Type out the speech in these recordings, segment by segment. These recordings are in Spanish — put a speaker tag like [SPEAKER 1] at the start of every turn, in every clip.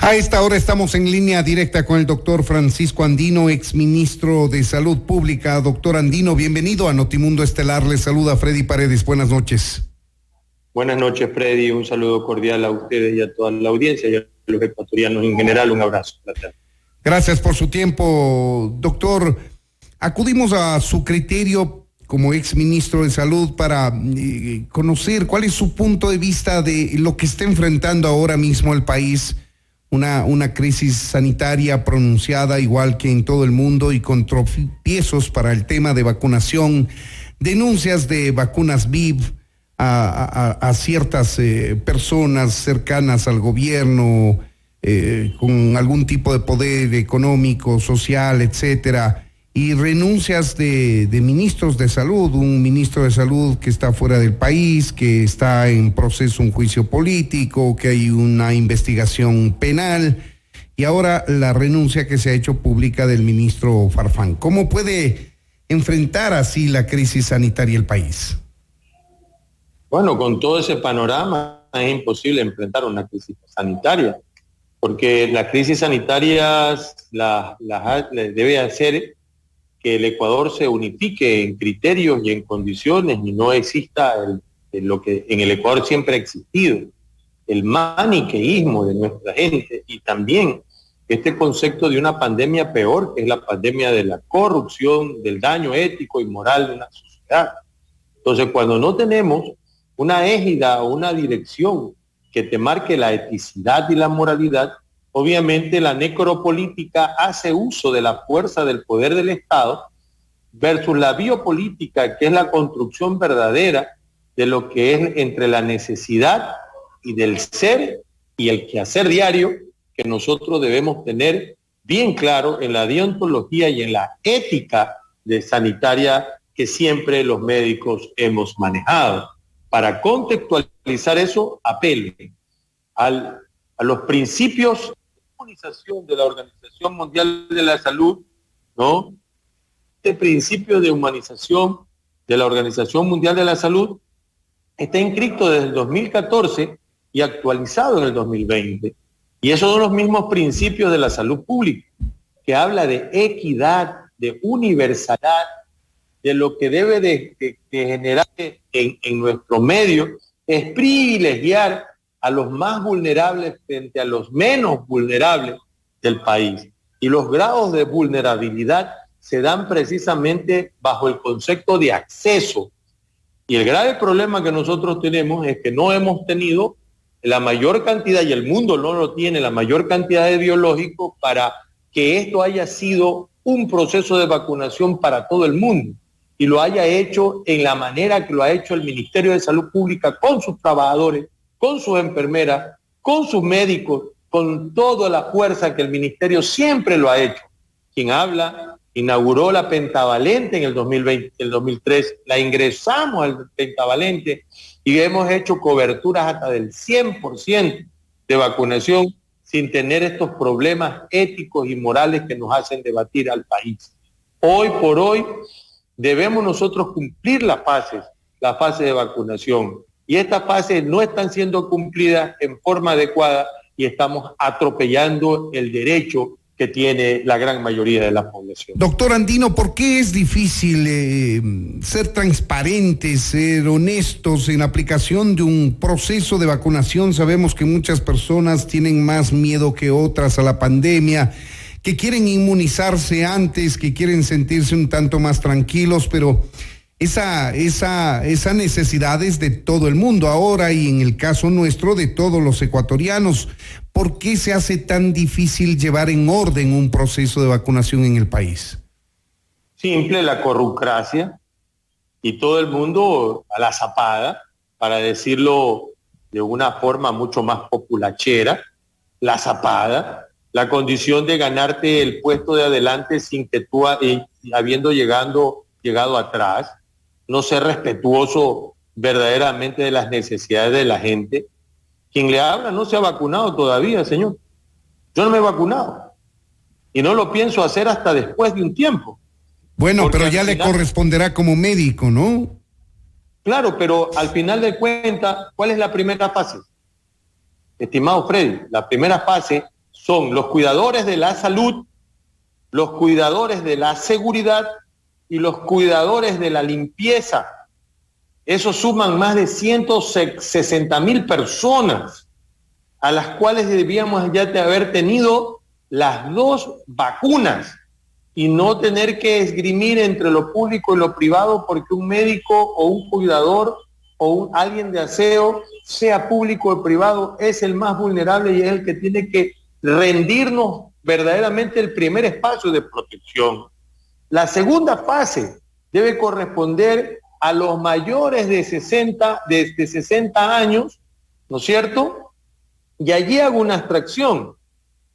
[SPEAKER 1] A esta hora estamos en línea directa con el doctor Francisco Andino, exministro de Salud Pública. Doctor Andino, bienvenido a Notimundo Estelar. Le saluda Freddy Paredes. Buenas noches.
[SPEAKER 2] Buenas noches, Freddy. Un saludo cordial a ustedes y a toda la audiencia y a los ecuatorianos en general. Un abrazo.
[SPEAKER 1] Gracias por su tiempo, doctor. Acudimos a su criterio como exministro de Salud para conocer cuál es su punto de vista de lo que está enfrentando ahora mismo el país. Una crisis sanitaria pronunciada igual que en todo el mundo y con tropiezos para el tema de vacunación, denuncias de vacunas VIP a ciertas personas cercanas al gobierno con algún tipo de poder económico, social, etcétera, y renuncias de ministros de salud, un ministro de salud que está fuera del país, que está en proceso un juicio político, que hay una investigación penal, y ahora la renuncia que se ha hecho pública del ministro Farfán. ¿Cómo puede enfrentar así la crisis sanitaria el país?
[SPEAKER 2] Bueno, con todo ese panorama es imposible enfrentar una crisis sanitaria, porque la crisis sanitaria debe hacer que el Ecuador se unifique en criterios y en condiciones y no exista lo que en el Ecuador siempre ha existido, el maniqueísmo de nuestra gente, y también este concepto de una pandemia peor, que es la pandemia de la corrupción, del daño ético y moral de una sociedad. Entonces, cuando no tenemos una égida o una dirección que te marque la eticidad y la moralidad, obviamente la necropolítica hace uso de la fuerza del poder del Estado versus la biopolítica, que es la construcción verdadera de lo que es entre la necesidad y del ser y el quehacer diario que nosotros debemos tener bien claro en la deontología y en la ética sanitaria que siempre los médicos hemos manejado. Para contextualizar eso, apelo a los principios de la Organización Mundial de la Salud, ¿no? Este principio de humanización de la Organización Mundial de la Salud está inscrito desde el 2014 y actualizado en el 2020. Y esos son los mismos principios de la salud pública, que habla de equidad, de universalidad, de lo que debe de generar en nuestro medio, es privilegiar a los más vulnerables frente a los menos vulnerables del país. Y los grados de vulnerabilidad se dan precisamente bajo el concepto de acceso. Y el grave problema que nosotros tenemos es que no hemos tenido la mayor cantidad, y el mundo no lo tiene, la mayor cantidad de biológicos para que esto haya sido un proceso de vacunación para todo el mundo. Y lo haya hecho en la manera que lo ha hecho el Ministerio de Salud Pública con sus trabajadores, con sus enfermeras, con sus médicos, con toda la fuerza que el ministerio siempre lo ha hecho. Quien habla, inauguró la pentavalente en el 2020, el 2003, la ingresamos al pentavalente y hemos hecho coberturas hasta del 100% de vacunación sin tener estos problemas éticos y morales que nos hacen debatir al país. Hoy por hoy debemos nosotros cumplir la fase de vacunación. Y estas fases no están siendo cumplidas en forma adecuada y estamos atropellando el derecho que tiene la gran mayoría de la población.
[SPEAKER 1] Doctor Andino, ¿por qué es difícil ser transparentes, ser honestos en la aplicación de un proceso de vacunación? Sabemos que muchas personas tienen más miedo que otras a la pandemia, que quieren inmunizarse antes, que quieren sentirse un tanto más tranquilos, pero esa necesidad es de todo el mundo ahora y en el caso nuestro de todos los ecuatorianos. ¿Por qué se hace tan difícil llevar en orden un proceso de vacunación en el país?
[SPEAKER 2] Simple, la corrucracia y todo el mundo a la zapada, para decirlo de una forma mucho más populachera, la zapada, la condición de ganarte el puesto de adelante sin que tú, habiendo llegado atrás, no ser respetuoso verdaderamente de las necesidades de la gente. Quien le habla no se ha vacunado todavía, señor. Yo no me he vacunado y no lo pienso hacer hasta después de un tiempo.
[SPEAKER 1] Bueno, pero ya le corresponderá como médico, ¿no?
[SPEAKER 2] Claro, pero al final de cuentas, ¿cuál es la primera fase? Estimado Freddy, la primera fase son los cuidadores de la salud, los cuidadores de la seguridad y los cuidadores de la limpieza. Esos suman más de 160,000 personas a las cuales debíamos ya haber tenido las 2 vacunas y no tener que esgrimir entre lo público y lo privado porque un médico o un cuidador o alguien de aseo, sea público o privado, es el más vulnerable y es el que tiene que rendirnos verdaderamente el primer espacio de protección. La segunda fase debe corresponder a los mayores de 60 años, ¿no es cierto? Y allí hago una abstracción.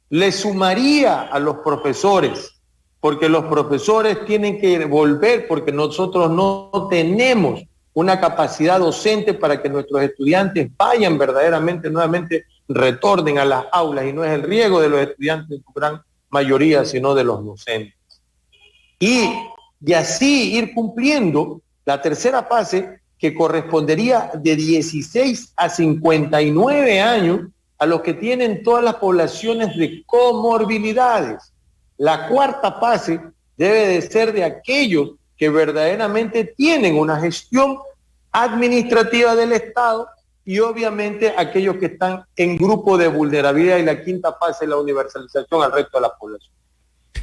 [SPEAKER 2] Le sumaría a los profesores, porque los profesores tienen que volver, porque nosotros no tenemos una capacidad docente para que nuestros estudiantes vayan verdaderamente, nuevamente retornen a las aulas, y no es el riesgo de los estudiantes en su gran mayoría, sino de los docentes. Y así ir cumpliendo la tercera fase, que correspondería de 16 a 59 años a los que tienen todas las poblaciones de comorbilidades. La cuarta fase debe de ser de aquellos que verdaderamente tienen una gestión administrativa del Estado y obviamente aquellos que están en grupo de vulnerabilidad, y la quinta fase es la universalización al resto de la población.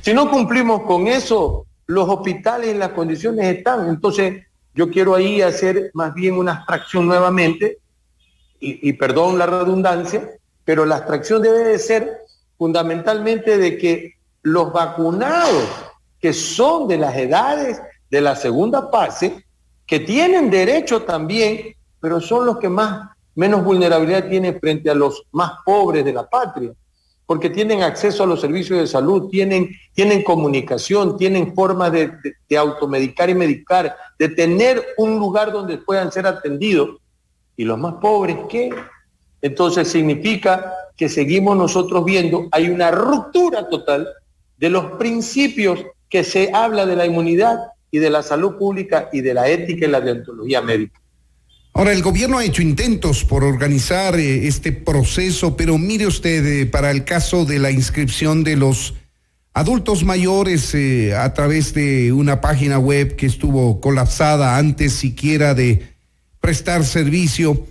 [SPEAKER 2] Si no cumplimos con eso, los hospitales en las condiciones están. Entonces yo quiero ahí hacer más bien una abstracción nuevamente, y perdón la redundancia, pero la abstracción debe de ser fundamentalmente de que los vacunados que son de las edades de la segunda fase, que tienen derecho también, pero son los que menos vulnerabilidad tienen frente a los más pobres de la patria, porque tienen acceso a los servicios de salud, tienen comunicación, tienen formas de automedicar y medicar, de tener un lugar donde puedan ser atendidos. ¿Y los más pobres qué? Entonces significa que seguimos nosotros viendo, hay una ruptura total de los principios que se habla de la inmunidad y de la salud pública y de la ética y la deontología médica.
[SPEAKER 1] Ahora, el gobierno ha hecho intentos por organizar este proceso, pero mire usted, para el caso de la inscripción de los adultos mayores a través de una página web que estuvo colapsada antes siquiera de prestar servicio,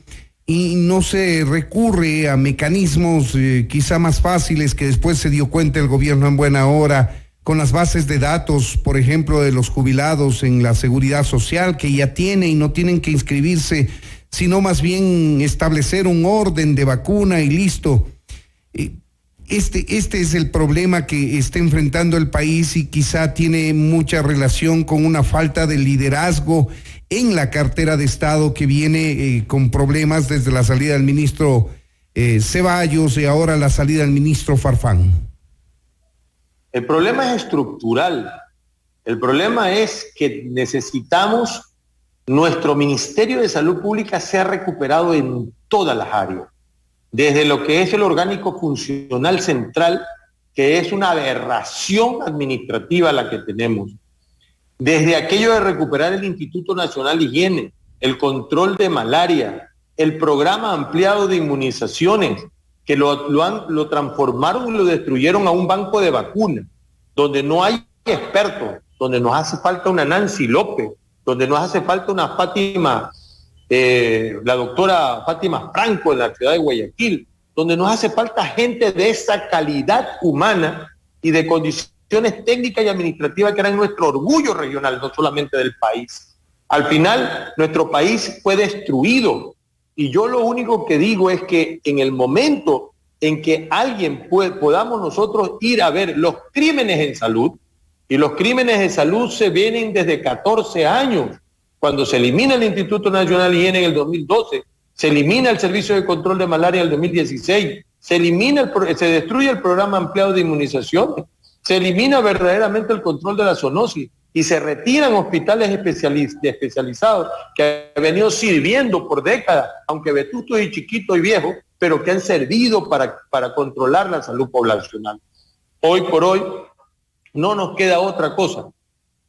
[SPEAKER 1] y no se recurre a mecanismos quizá más fáciles que después se dio cuenta el gobierno en buena hora, con las bases de datos, por ejemplo, de los jubilados en la seguridad social, que ya tiene y no tienen que inscribirse, sino más bien establecer un orden de vacuna y listo. Este es el problema que está enfrentando el país, y quizá tiene mucha relación con una falta de liderazgo en la cartera de Estado, que viene con problemas desde la salida del ministro Ceballos y ahora la salida del ministro Farfán.
[SPEAKER 2] El problema es estructural. El problema es que necesitamos nuestro Ministerio de Salud Pública sea recuperado en todas las áreas, desde lo que es el orgánico funcional central, que es una aberración administrativa la que tenemos, desde aquello de recuperar el Instituto Nacional de Higiene, el control de malaria, el programa ampliado de inmunizaciones, que lo transformaron y lo destruyeron a un banco de vacunas, donde no hay expertos, donde nos hace falta una Nancy López, donde nos hace falta una Fátima, la doctora Fátima Franco en la ciudad de Guayaquil, donde nos hace falta gente de esa calidad humana y de condiciones técnicas y administrativas que eran nuestro orgullo regional, no solamente del país. Al final, nuestro país fue destruido, y yo lo único que digo es que en el momento en que podamos nosotros ir a ver los crímenes en salud, y los crímenes de salud se vienen desde 14 años, cuando se elimina el Instituto Nacional de Higiene en el 2012, se elimina el Servicio de Control de Malaria en el 2016, se destruye el programa ampliado de inmunizaciones, se elimina verdaderamente el control de la zoonosis y se retiran hospitales especializados que han venido sirviendo por décadas, aunque vetustos y chiquitos y viejos, pero que han servido para controlar la salud poblacional. Hoy por hoy no nos queda otra cosa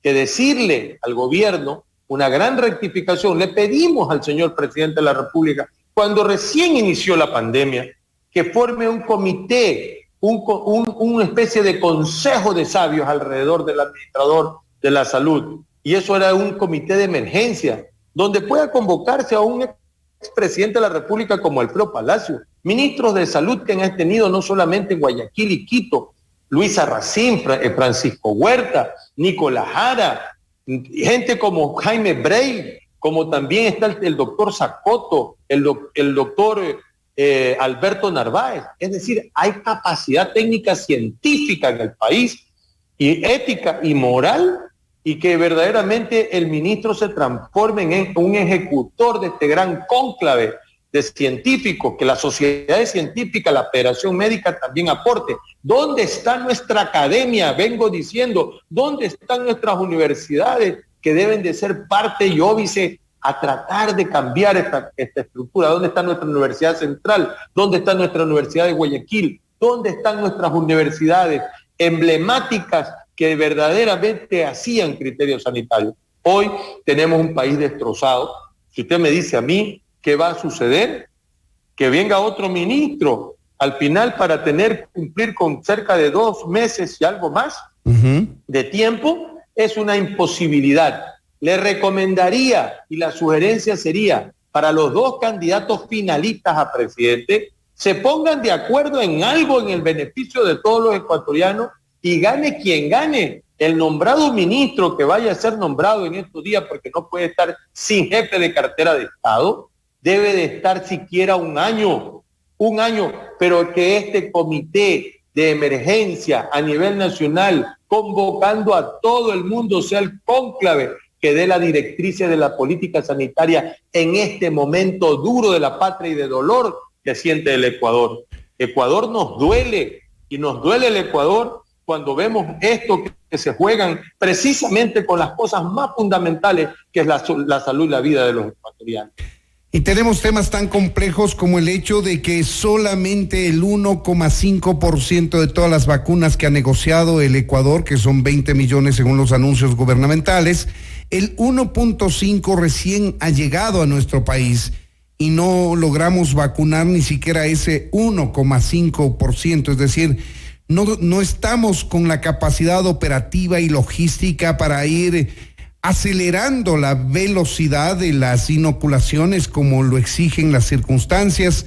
[SPEAKER 2] que decirle al gobierno una gran rectificación. Le pedimos al señor presidente de la República, cuando recién inició la pandemia, que forme un comité una especie de consejo de sabios alrededor del administrador de la salud. Y eso era un comité de emergencia, donde pueda convocarse a un expresidente de la República como Alfredo Palacio, ministros de salud que han tenido no solamente en Guayaquil y Quito, Luisa Racín, Francisco Huerta, Nicolás Jara, gente como Jaime Brey, como también está el doctor Zacoto, el doctor Alberto Narváez. Es decir, hay capacidad técnica científica en el país y ética y moral, y que verdaderamente el ministro se transforme en un ejecutor de este gran cónclave de científicos, que la sociedad científica, la Federación Médica también aporte. ¿Dónde está nuestra academia? Vengo diciendo, ¿dónde están nuestras universidades que deben de ser parte y óbice a tratar de cambiar esta estructura? ¿Dónde está nuestra Universidad Central? ¿Dónde está nuestra Universidad de Guayaquil? ¿Dónde están nuestras universidades emblemáticas que verdaderamente hacían criterios sanitarios? Hoy tenemos un país destrozado. Si usted me dice a mí qué va a suceder, que venga otro ministro al final para cumplir con cerca de 2 meses y algo más de tiempo, es una imposibilidad. Le recomendaría, y la sugerencia sería, para los 2 candidatos finalistas a presidente, se pongan de acuerdo en algo en el beneficio de todos los ecuatorianos, y gane quien gane. El nombrado ministro que vaya a ser nombrado en estos días, porque no puede estar sin jefe de cartera de Estado, debe de estar siquiera un año, pero que este comité de emergencia a nivel nacional, convocando a todo el mundo, sea el cónclave que dé la directriz de la política sanitaria en este momento duro de la patria y de dolor que siente el Ecuador. Ecuador nos duele, y nos duele el Ecuador cuando vemos esto que se juegan precisamente con las cosas más fundamentales, que es la salud y la vida de los ecuatorianos.
[SPEAKER 1] Y tenemos temas tan complejos como el hecho de que solamente el 1,5% de todas las vacunas que ha negociado el Ecuador, que son 20 millones según los anuncios gubernamentales, el 1,5 recién ha llegado a nuestro país y no logramos vacunar ni siquiera ese 1,5%, es decir, no estamos con la capacidad operativa y logística para ir acelerando la velocidad de las inoculaciones como lo exigen las circunstancias,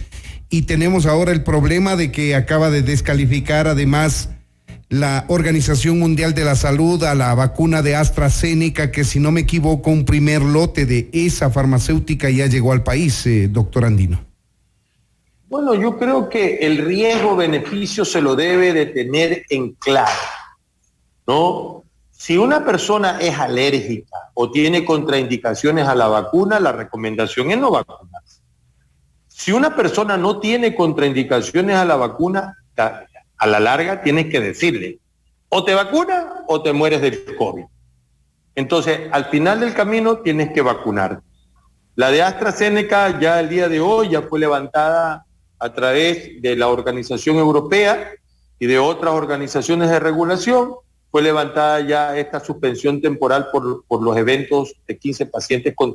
[SPEAKER 1] y tenemos ahora el problema de que acaba de descalificar además la Organización Mundial de la Salud a la vacuna de AstraZeneca, que si no me equivoco un primer lote de esa farmacéutica ya llegó al país, doctor Andino.
[SPEAKER 2] Bueno, yo creo que el riesgo-beneficio se lo debe de tener en claro, ¿no? Si una persona es alérgica o tiene contraindicaciones a la vacuna, la recomendación es no vacunarse. Si una persona no tiene contraindicaciones a la vacuna, a la larga tienes que decirle, o te vacunas o te mueres del COVID. Entonces, al final del camino tienes que vacunarte. La de AstraZeneca ya el día de hoy ya fue levantada a través de la Organización Europea y de otras organizaciones de regulación. Fue levantada ya esta suspensión temporal por los eventos de 15 pacientes con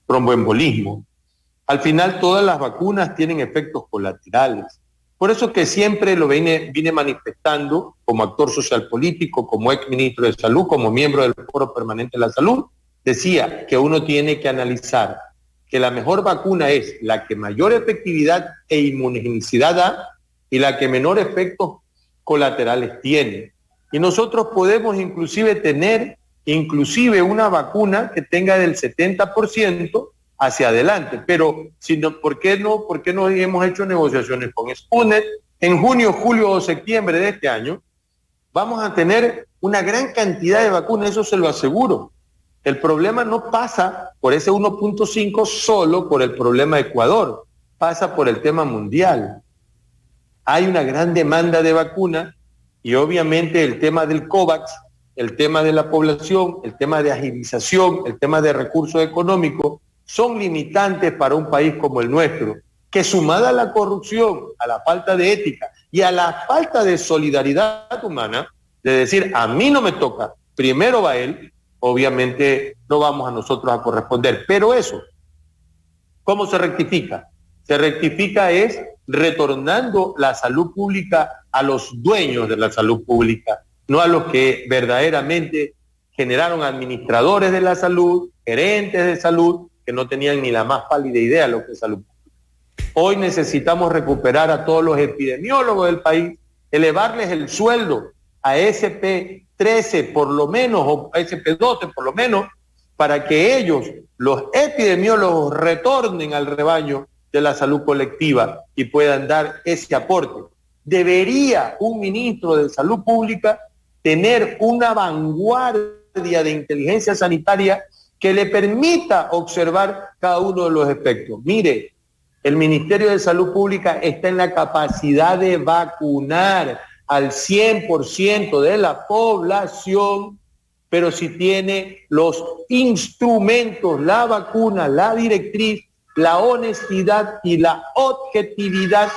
[SPEAKER 2] tromboembolismo. Al final todas las vacunas tienen efectos colaterales. Por eso que siempre lo vine manifestando como actor social político, como ex ministro de Salud, como miembro del Foro Permanente de la Salud, decía que uno tiene que analizar que la mejor vacuna es la que mayor efectividad e inmunogenicidad da y la que menor efectos colaterales tiene. Y nosotros podemos inclusive tener una vacuna que tenga del 70% hacia adelante. Pero ¿por qué no hemos hecho negociaciones con Sputnik? En junio, julio o septiembre de este año vamos a tener una gran cantidad de vacunas, eso se lo aseguro. El problema no pasa por ese 1,5 solo por el problema de Ecuador, pasa por el tema mundial. Hay una gran demanda de vacunas. Y obviamente el tema del COVAX, el tema de la población, el tema de agilización, el tema de recursos económicos, son limitantes para un país como el nuestro, que sumada a la corrupción, a la falta de ética y a la falta de solidaridad humana, de decir, a mí no me toca, primero va él, obviamente no vamos a nosotros a corresponder. Pero eso, ¿cómo se rectifica? Se rectifica es retornando la salud pública a los dueños de la salud pública, no a los que verdaderamente generaron administradores de la salud, gerentes de salud, que no tenían ni la más pálida idea de lo que es salud pública. Hoy necesitamos recuperar a todos los epidemiólogos del país, elevarles el sueldo a SP13 por lo menos, o a SP12 por lo menos, para que ellos, los epidemiólogos, retornen al rebaño de la salud colectiva y puedan dar ese aporte. Debería un ministro de salud pública tener una vanguardia de inteligencia sanitaria que le permita observar cada uno de los aspectos. Mire, el Ministerio de Salud Pública está en la capacidad de vacunar al 100% de la población, pero si tiene los instrumentos, la vacuna, la directriz, la honestidad y la objetividad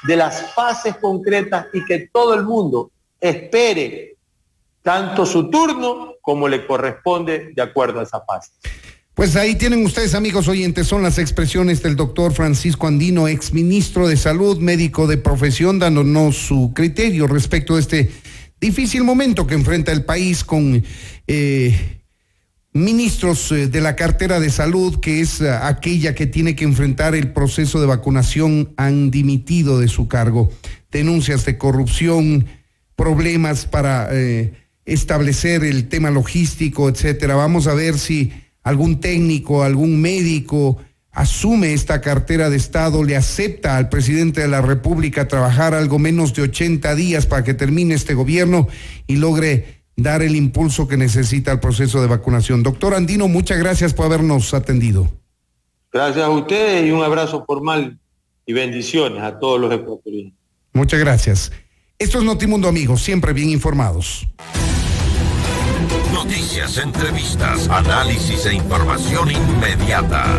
[SPEAKER 2] de las fases concretas y que todo el mundo espere tanto su turno como le corresponde de acuerdo a esa fase.
[SPEAKER 1] Pues ahí tienen ustedes, amigos oyentes, son las expresiones del doctor Francisco Andino, exministro de Salud, médico de profesión, dándonos su criterio respecto de este difícil momento que enfrenta el país con ministros de la cartera de salud, que es aquella que tiene que enfrentar el proceso de vacunación, han dimitido de su cargo. Denuncias de corrupción, problemas para establecer el tema logístico, etcétera. Vamos a ver si algún técnico, algún médico asume esta cartera de Estado, le acepta al presidente de la República trabajar algo menos de 80 días para que termine este gobierno y logre dar el impulso que necesita el proceso de vacunación. Doctor Andino, muchas gracias por habernos atendido.
[SPEAKER 2] Gracias a ustedes y un abrazo formal y bendiciones a todos los ecuatorianos.
[SPEAKER 1] Muchas gracias. Esto es Notimundo, amigos, siempre bien informados.
[SPEAKER 3] Noticias, entrevistas, análisis e información inmediata.